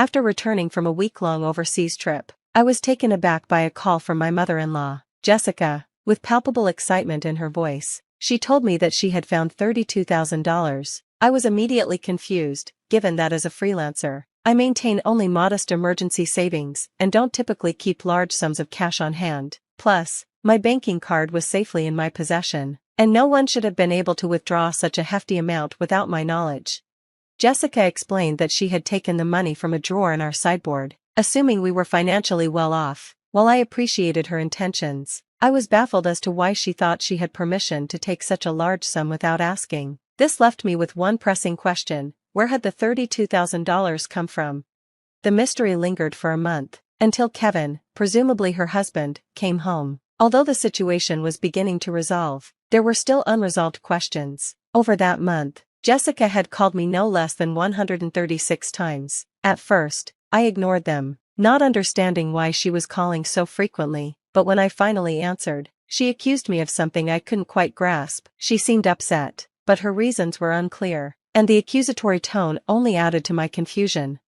After returning from a week-long overseas trip, I was taken aback by a call from my mother-in-law, Jessica, with palpable excitement in her voice. She told me that she had found $32,000. I was immediately confused, given that as a freelancer, I maintain only modest emergency savings and don't typically keep large sums of cash on hand. Plus, my banking card was safely in my possession, and no one should have been able to withdraw such a hefty amount without my knowledge. Jessica explained that she had taken the money from a drawer in our sideboard, assuming we were financially well off. While I appreciated her intentions, I was baffled as to why she thought she had permission to take such a large sum without asking. This left me with one pressing question: where had the $32,000 come from? The mystery lingered for a month, until Kevin, presumably her husband, came home. Although the situation was beginning to resolve, there were still unresolved questions. Over that month, Jessica had called me no less than 136 times. At first, I ignored them, not understanding why she was calling so frequently, but when I finally answered, she accused me of something I couldn't quite grasp. She seemed upset, but her reasons were unclear, and the accusatory tone only added to my confusion.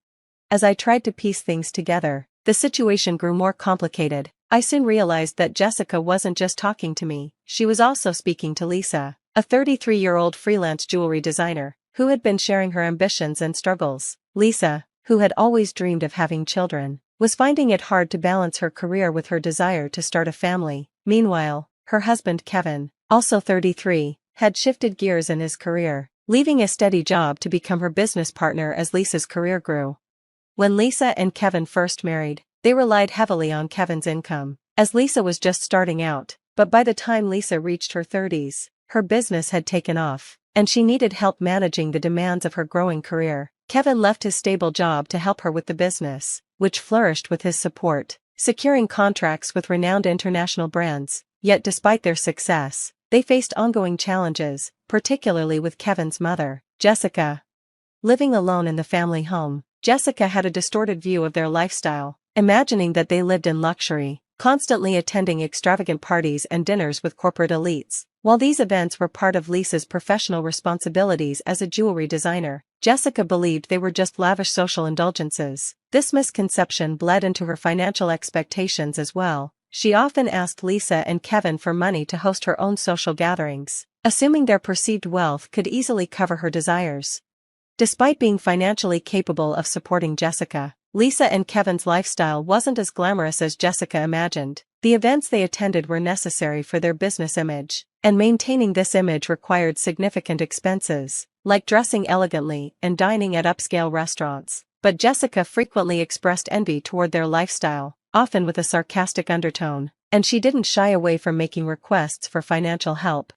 As I tried to piece things together, the situation grew more complicated. I soon realized that Jessica wasn't just talking to me, she was also speaking to Lisa, a 33-year-old freelance jewelry designer, who had been sharing her ambitions and struggles. Lisa, who had always dreamed of having children, was finding it hard to balance her career with her desire to start a family. Meanwhile, her husband Kevin, also 33, had shifted gears in his career, leaving a steady job to become her business partner as Lisa's career grew. When Lisa and Kevin first married, they relied heavily on Kevin's income, as Lisa was just starting out, but by the time Lisa reached her 30s, her business had taken off, and she needed help managing the demands of her growing career. Kevin left his stable job to help her with the business, which flourished with his support, securing contracts with renowned international brands. Yet despite their success, they faced ongoing challenges, particularly with Kevin's mother, Jessica. Living alone in the family home, Jessica had a distorted view of their lifestyle, imagining that they lived in luxury, constantly attending extravagant parties and dinners with corporate elites. While these events were part of Lisa's professional responsibilities as a jewelry designer, Jessica believed they were just lavish social indulgences. This misconception bled into her financial expectations as well. She often asked Lisa and Kevin for money to host her own social gatherings, assuming their perceived wealth could easily cover her desires. Despite being financially capable of supporting Jessica, Lisa and Kevin's lifestyle wasn't as glamorous as Jessica imagined. The events they attended were necessary for their business image, and maintaining this image required significant expenses, like dressing elegantly and dining at upscale restaurants. But Jessica frequently expressed envy toward their lifestyle, often with a sarcastic undertone, and she didn't shy away from making requests for financial help.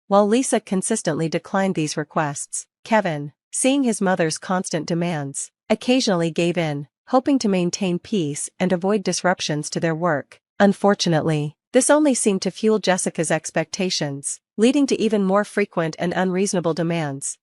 While Lisa consistently declined these requests, Kevin, seeing his mother's constant demands, occasionally gave in, hoping to maintain peace and avoid disruptions to their work. Unfortunately, this only seemed to fuel Jessica's expectations, leading to even more frequent and unreasonable demands.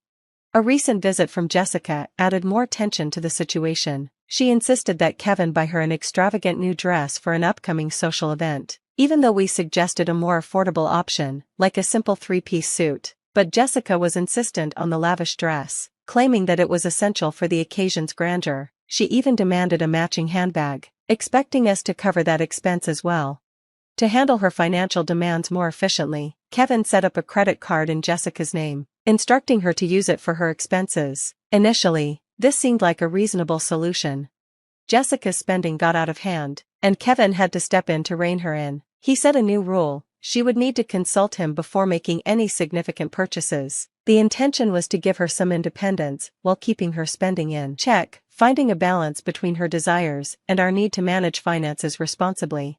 A recent visit from Jessica added more tension to the situation. She insisted that Kevin buy her an extravagant new dress for an upcoming social event, even though we suggested a more affordable option, like a simple three-piece suit. But Jessica was insistent on the lavish dress, claiming that it was essential for the occasion's grandeur. She even demanded a matching handbag, expecting us to cover that expense as well. To handle her financial demands more efficiently, Kevin set up a credit card in Jessica's name, instructing her to use it for her expenses. Initially, this seemed like a reasonable solution. Jessica's spending got out of hand, and Kevin had to step in to rein her in. He set a new rule: she would need to consult him before making any significant purchases. The intention was to give her some independence while keeping her spending in check, finding a balance between her desires and our need to manage finances responsibly.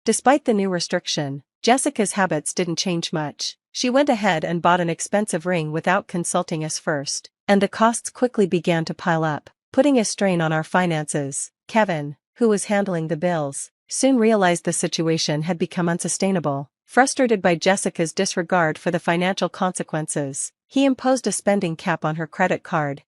Despite the new restriction, Jessica's habits didn't change much. She went ahead and bought an expensive ring without consulting us first, and the costs quickly began to pile up, putting a strain on our finances. Kevin, who was handling the bills, soon realized the situation had become unsustainable. Frustrated by Jessica's disregard for the financial consequences, he imposed a spending cap on her credit card.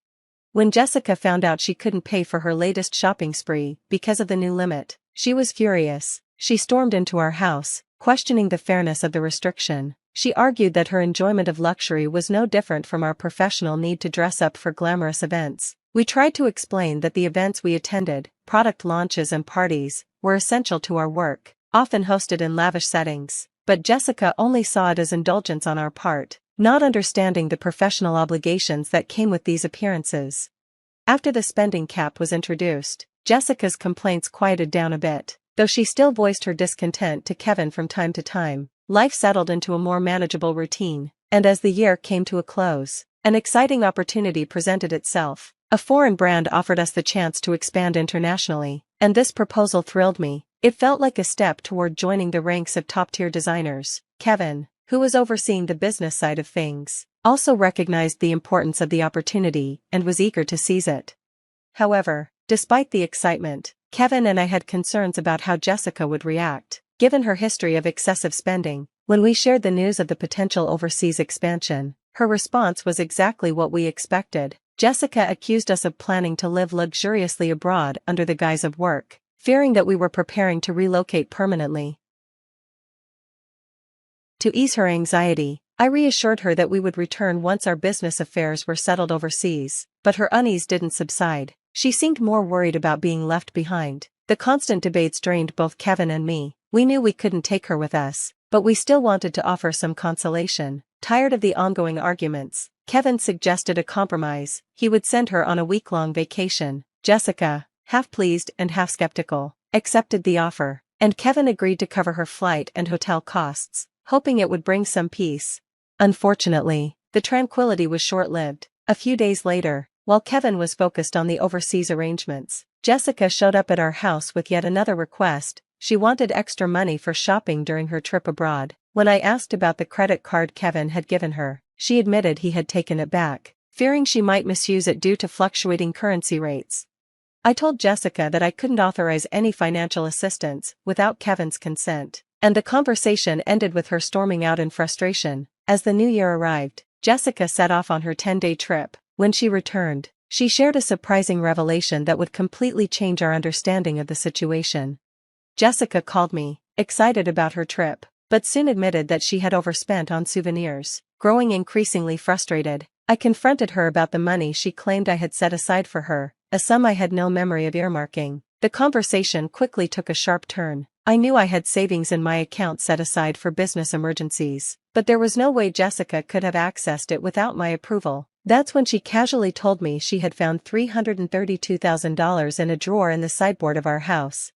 When Jessica found out she couldn't pay for her latest shopping spree because of the new limit, she was furious. She stormed into our house, questioning the fairness of the restriction. She argued that her enjoyment of luxury was no different from our professional need to dress up for glamorous events. We tried to explain that the events we attended, product launches and parties, were essential to our work, often hosted in lavish settings, but Jessica only saw it as indulgence on our part, not understanding the professional obligations that came with these appearances. After the spending cap was introduced, Jessica's complaints quieted down a bit, though she still voiced her discontent to Kevin from time to time. Life settled into a more manageable routine, and as the year came to a close, an exciting opportunity presented itself. A foreign brand offered us the chance to expand internationally, and this proposal thrilled me. It felt like a step toward joining the ranks of top-tier designers. Kevin, who was overseeing the business side of things, also recognized the importance of the opportunity and was eager to seize it. However, despite the excitement, Kevin and I had concerns about how Jessica would react, given her history of excessive spending. When we shared the news of the potential overseas expansion, her response was exactly what we expected. Jessica accused us of planning to live luxuriously abroad under the guise of work, fearing that we were preparing to relocate permanently. To ease her anxiety, I reassured her that we would return once our business affairs were settled overseas, but her unease didn't subside. She seemed more worried about being left behind. The constant debates drained both Kevin and me. We knew we couldn't take her with us, but we still wanted to offer some consolation. Tired of the ongoing arguments, Kevin suggested a compromise. He would send her on a week-long vacation. Jessica, half pleased and half skeptical, accepted the offer, and Kevin agreed to cover her flight and hotel costs, hoping it would bring some peace. Unfortunately, the tranquility was short-lived. A few days later, while Kevin was focused on the overseas arrangements, Jessica showed up at our house with yet another request. She wanted extra money for shopping during her trip abroad. When I asked about the credit card Kevin had given her, she admitted he had taken it back, fearing she might misuse it due to fluctuating currency rates. I told Jessica that I couldn't authorize any financial assistance without Kevin's consent, and the conversation ended with her storming out in frustration. As the new year arrived, Jessica set off on her 10-day trip. When she returned, she shared a surprising revelation that would completely change our understanding of the situation. Jessica called me, excited about her trip, but soon admitted that she had overspent on souvenirs. Growing increasingly frustrated, I confronted her about the money she claimed I had set aside for her, a sum I had no memory of earmarking. The conversation quickly took a sharp turn. I knew I had savings in my account set aside for business emergencies, but there was no way Jessica could have accessed it without my approval. That's when she casually told me she had found $332,000 in a drawer in the sideboard of our house.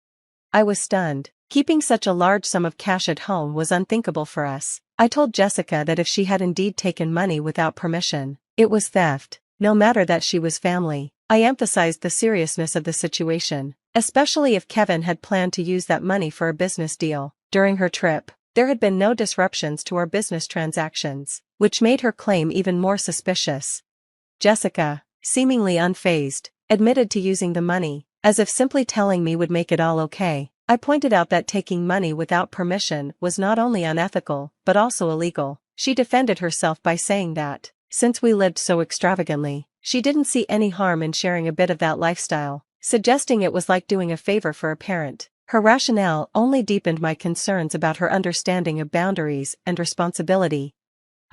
I was stunned. Keeping such a large sum of cash at home was unthinkable for us. I told Jessica that if she had indeed taken money without permission, it was theft. No matter that she was family, I emphasized the seriousness of the situation, especially if Kevin had planned to use that money for a business deal. During her trip, there had been no disruptions to our business transactions, which made her claim even more suspicious. Jessica, seemingly unfazed, admitted to using the money, as if simply telling me would make it all okay. I pointed out that taking money without permission was not only unethical, but also illegal. She defended herself by saying that, since we lived so extravagantly, she didn't see any harm in sharing a bit of that lifestyle, suggesting it was like doing a favor for a parent. Her rationale only deepened my concerns about her understanding of boundaries and responsibility.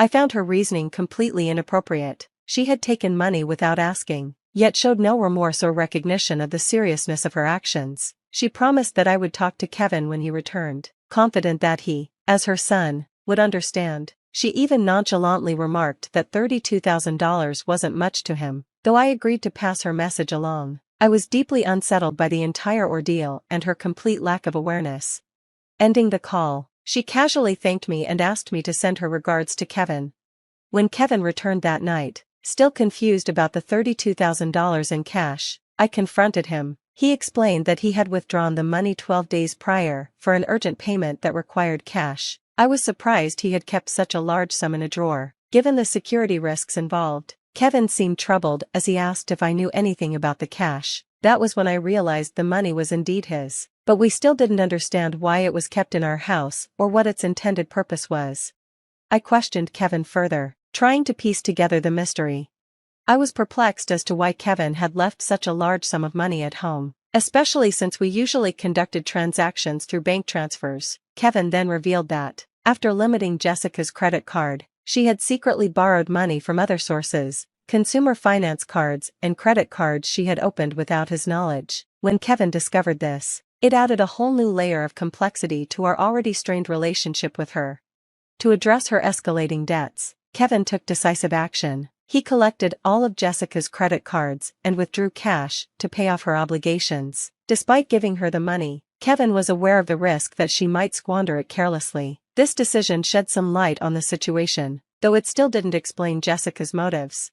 I found her reasoning completely inappropriate. She had taken money without asking, yet showed no remorse or recognition of the seriousness of her actions. She promised that I would talk to Kevin when he returned, confident that he, as her son, would understand. She even nonchalantly remarked that $32,000 wasn't much to him. Though I agreed to pass her message along, I was deeply unsettled by the entire ordeal and her complete lack of awareness. Ending the call, she casually thanked me and asked me to send her regards to Kevin. When Kevin returned that night, still confused about the $32,000 in cash, I confronted him. He explained that he had withdrawn the money 12 days prior for an urgent payment that required cash. I was surprised he had kept such a large sum in a drawer, given the security risks involved. Kevin seemed troubled as he asked if I knew anything about the cash. That was when I realized the money was indeed his, but we still didn't understand why it was kept in our house or what its intended purpose was. I questioned Kevin further, trying to piece together the mystery. I was perplexed as to why Kevin had left such a large sum of money at home, especially since we usually conducted transactions through bank transfers. Kevin then revealed that, after limiting Jessica's credit card, she had secretly borrowed money from other sources, consumer finance cards, and credit cards she had opened without his knowledge. When Kevin discovered this, it added a whole new layer of complexity to our already strained relationship with her. To address her escalating debts, Kevin took decisive action. He collected all of Jessica's credit cards and withdrew cash to pay off her obligations. Despite giving her the money, Kevin was aware of the risk that she might squander it carelessly. This decision shed some light on the situation, though it still didn't explain Jessica's motives.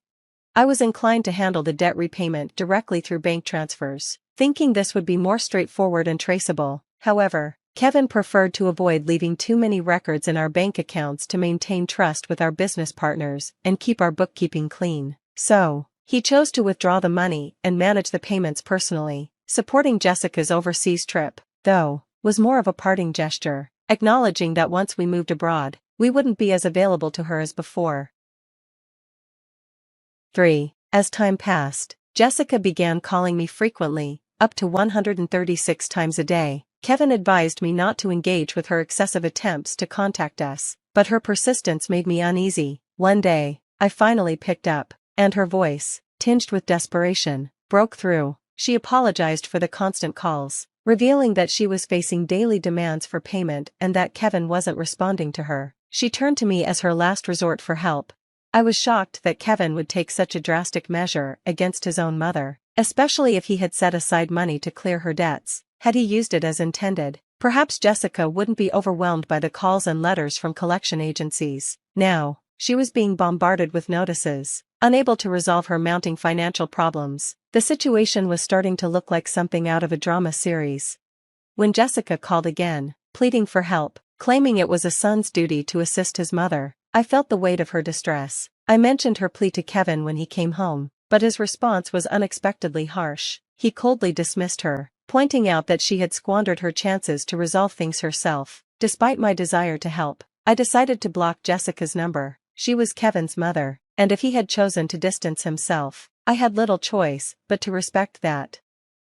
I was inclined to handle the debt repayment directly through bank transfers, thinking this would be more straightforward and traceable. However, Kevin preferred to avoid leaving too many records in our bank accounts to maintain trust with our business partners and keep our bookkeeping clean. So, he chose to withdraw the money and manage the payments personally. Supporting Jessica's overseas trip, though, was more of a parting gesture, acknowledging that once we moved abroad, we wouldn't be as available to her as before. 3. As time passed, Jessica began calling me frequently, up to 136 times a day. Kevin advised me not to engage with her excessive attempts to contact us, but her persistence made me uneasy. One day, I finally picked up, and her voice, tinged with desperation, broke through. She apologized for the constant calls, revealing that she was facing daily demands for payment and that Kevin wasn't responding to her. She turned to me as her last resort for help. I was shocked that Kevin would take such a drastic measure against his own mother, especially if he had set aside money to clear her debts. Had he used it as intended, perhaps Jessica wouldn't be overwhelmed by the calls and letters from collection agencies. Now, she was being bombarded with notices, unable to resolve her mounting financial problems. The situation was starting to look like something out of a drama series. When Jessica called again, pleading for help, claiming it was a son's duty to assist his mother, I felt the weight of her distress. I mentioned her plea to Kevin when he came home, but his response was unexpectedly harsh. He coldly dismissed her, pointing out that she had squandered her chances to resolve things herself. Despite my desire to help, I decided to block Jessica's number. She was Kevin's mother, and if he had chosen to distance himself, I had little choice but to respect that.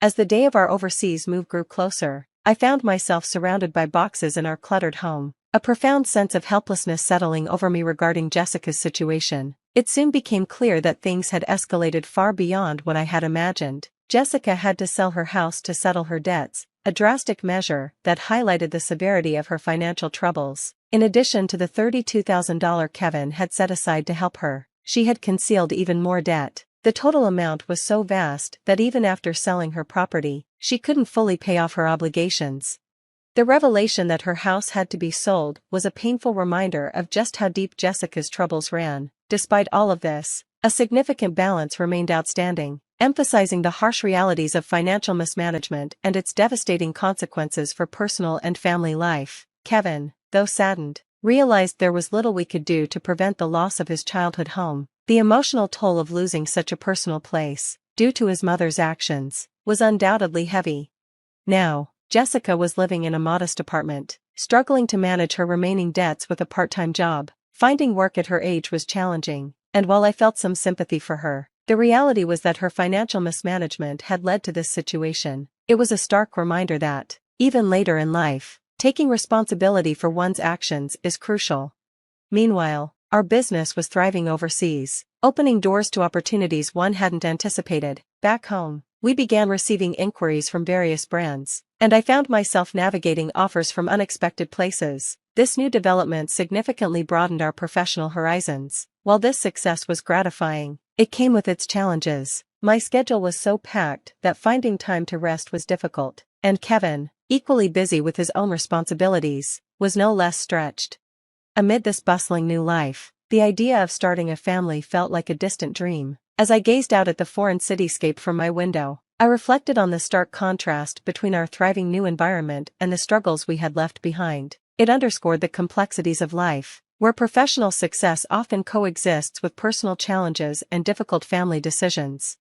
As the day of our overseas move grew closer, I found myself surrounded by boxes in our cluttered home, a profound sense of helplessness settling over me regarding Jessica's situation. It soon became clear that things had escalated far beyond what I had imagined. Jessica had to sell her house to settle her debts, a drastic measure that highlighted the severity of her financial troubles. In addition to the $32,000 Kevin had set aside to help her, she had concealed even more debt. The total amount was so vast that even after selling her property, she couldn't fully pay off her obligations. The revelation that her house had to be sold was a painful reminder of just how deep Jessica's troubles ran. Despite all of this, a significant balance remained outstanding, emphasizing the harsh realities of financial mismanagement and its devastating consequences for personal and family life. Kevin, though saddened, realized there was little we could do to prevent the loss of his childhood home. The emotional toll of losing such a personal place, due to his mother's actions, was undoubtedly heavy. Now, Jessica was living in a modest apartment, struggling to manage her remaining debts with a part-time job. Finding work at her age was challenging, and while I felt some sympathy for her, the reality was that her financial mismanagement had led to this situation. It was a stark reminder that, even later in life, taking responsibility for one's actions is crucial. Meanwhile, our business was thriving overseas, opening doors to opportunities one hadn't anticipated. Back home, we began receiving inquiries from various brands, and I found myself navigating offers from unexpected places. This new development significantly broadened our professional horizons. While this success was gratifying, it came with its challenges. My schedule was so packed that finding time to rest was difficult, and Kevin, equally busy with his own responsibilities, was no less stretched. Amid this bustling new life, the idea of starting a family felt like a distant dream. As I gazed out at the foreign cityscape from my window, I reflected on the stark contrast between our thriving new environment and the struggles we had left behind. It underscored the complexities of life, where professional success often coexists with personal challenges and difficult family decisions.